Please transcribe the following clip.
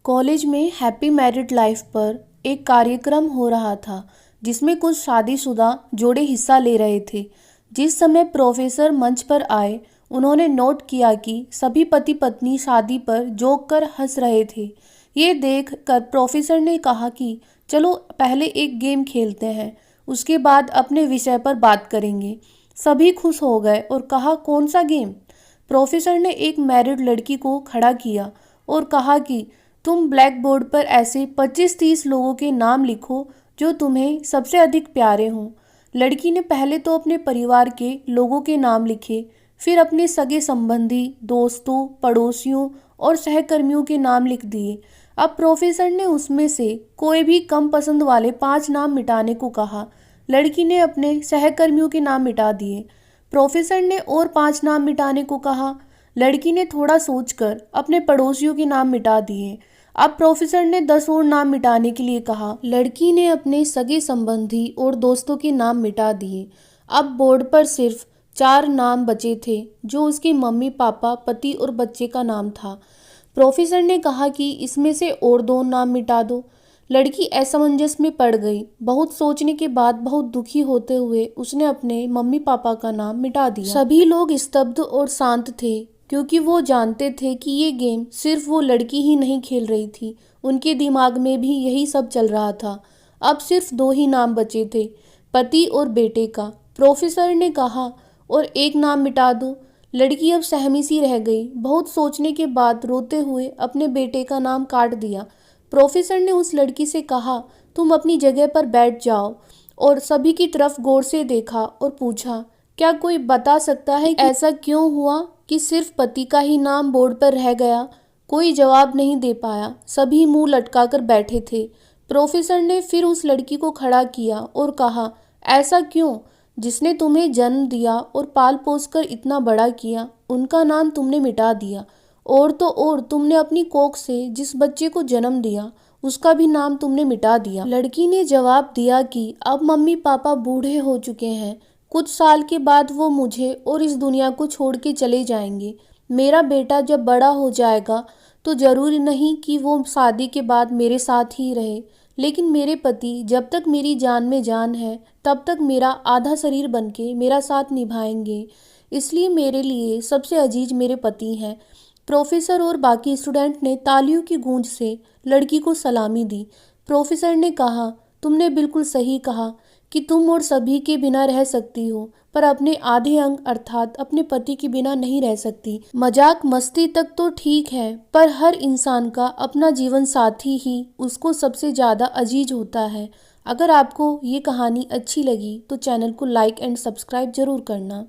College में happy married life पर एक कार्यक्रम हो रहा था जिसमें कुछ शादीशुदा जोड़े हिस्सा ले रहे थे। जिस समय प्रोफेसर मंच पर आए, उन्होंने नोट किया कि सभी पति पत्नी शादी पर जोक कर हंस रहे थे। ये देख कर प्रोफेसर ने कहा कि चलो पहले एक गेम खेलते हैं, उसके बाद अपने विषय पर बात करेंगे। सभी खुश हो गए और कहा, कौन सा गेम? प्रोफेसर ने एक मैरिड लड़की को खड़ा किया और कहा कि तुम ब्लैक बोर्ड पर ऐसे 25-30 लोगों के नाम लिखो जो तुम्हें सबसे अधिक प्यारे हों। लड़की ने पहले तो अपने परिवार के लोगों के नाम लिखे, फिर अपने सगे संबंधी, दोस्तों, पड़ोसियों और सहकर्मियों के नाम लिख दिए। अब प्रोफेसर ने उसमें से कोई भी कम पसंद वाले 5 नाम मिटाने को कहा। लड़की ने अपने सहकर्मियों के नाम मिटा दिए। प्रोफेसर ने और 5 नाम मिटाने को कहा। लड़की ने थोड़ा सोचकर अपने पड़ोसियों के नाम मिटा दिए। अब प्रोफेसर ने 10 और नाम मिटाने के लिए कहा। लड़की ने अपने सगे संबंधी और दोस्तों के नाम मिटा दिए। अब बोर्ड पर सिर्फ 4 नाम बचे थे, जो उसके मम्मी पापा, पति और बच्चे का नाम था। प्रोफेसर ने कहा कि इसमें से और 2 नाम मिटा दो। लड़की असमंजस में पड़ गई। बहुत सोचने के बाद बहुत दुखी होते हुए उसने अपने मम्मी पापा का नाम मिटा दिया। सभी लोग स्तब्ध और शांत थे, क्योंकि वो जानते थे कि ये गेम सिर्फ वो लड़की ही नहीं खेल रही थी, उनके दिमाग में भी यही सब चल रहा था। अब सिर्फ 2 ही नाम बचे थे, पति और बेटे का। प्रोफेसर ने कहा, और एक नाम मिटा दो। लड़की अब सहमी सी रह गई। बहुत सोचने के बाद रोते हुए अपने बेटे का नाम काट दिया। प्रोफेसर ने उस लड़की से कहा, तुम अपनी जगह पर बैठ जाओ, और सभी की तरफ गौर से देखा और पूछा, क्या कोई बता सकता है कि ऐसा क्यों हुआ कि सिर्फ पति का ही नाम बोर्ड पर रह गया? कोई जवाब नहीं दे पाया। सभी मुंह लटकाकर बैठे थे। प्रोफेसर ने फिर उस लड़की को खड़ा किया और कहा, ऐसा क्यों? जिसने तुम्हें जन्म दिया और पाल पोस कर इतना बड़ा किया, उनका नाम तुमने मिटा दिया। और तो और तुमने अपनी कोख से जिस बच्चे को जन्म दिया, उसका भी नाम तुमने मिटा दिया। लड़की ने जवाब दिया कि अब मम्मी पापा बूढ़े हो चुके हैं। कुछ साल के बाद वो मुझे और इस दुनिया को छोड़ के चले जाएंगे। मेरा बेटा जब बड़ा हो जाएगा तो जरूरी नहीं कि वो शादी के बाद मेरे साथ ही रहे, लेकिन मेरे पति जब तक मेरी जान में जान है, तब तक मेरा आधा शरीर बनके मेरा साथ निभाएंगे। इसलिए मेरे लिए सबसे अजीज मेरे पति हैं। प्रोफेसर और बाकी स्टूडेंट ने तालियों की गूंज से लड़की को सलामी दी। प्रोफेसर ने कहा, तुमने बिल्कुल सही कहा कि तुम और सभी के बिना रह सकती हो, पर अपने आधे अंग अर्थात अपने पति के बिना नहीं रह सकती। मजाक मस्ती तक तो ठीक है, पर हर इंसान का अपना जीवन साथी ही उसको सबसे ज़्यादा अजीज होता है। अगर आपको ये कहानी अच्छी लगी तो चैनल को लाइक एंड सब्सक्राइब जरूर करना।